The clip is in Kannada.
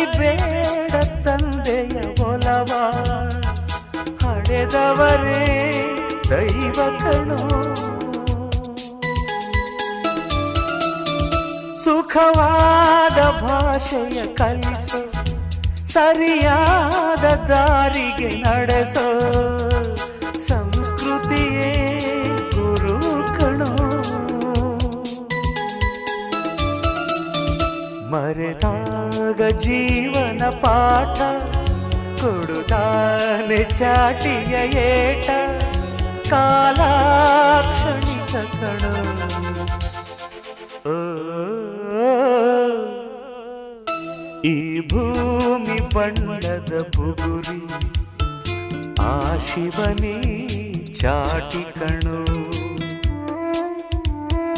ಮರಿಬೇಡ ತಂದೆಯ ಒಲವ, ಹಡೆದವರೇ ದೈವ ಕಣೋ. ಸುಖವಾದ ಭಾಷೆಯ ಕಲಿಸೋ, ಸರಿಯಾದ ದಾರಿಗೆ ನಡೆಸೋ, ಸಂಸ್ಕೃತಿಯೇ ಗುರು ಕಣೋ. ಮರೆತಾಗ ಜೀವನ ಪಾಠ ಕೊಡುತ್ತಾನೆ ಚಾಟಿಯ ಏಟ, ಕಾಲಾಕ್ಷಣಿಕ ಕಣೋ. ಈ ಭೂಮಿ ಬಣ್ಣದ ಬುಗುರಿ ಆ ಶಿವನೇ ಚಾಟಿ ಕಣೋ.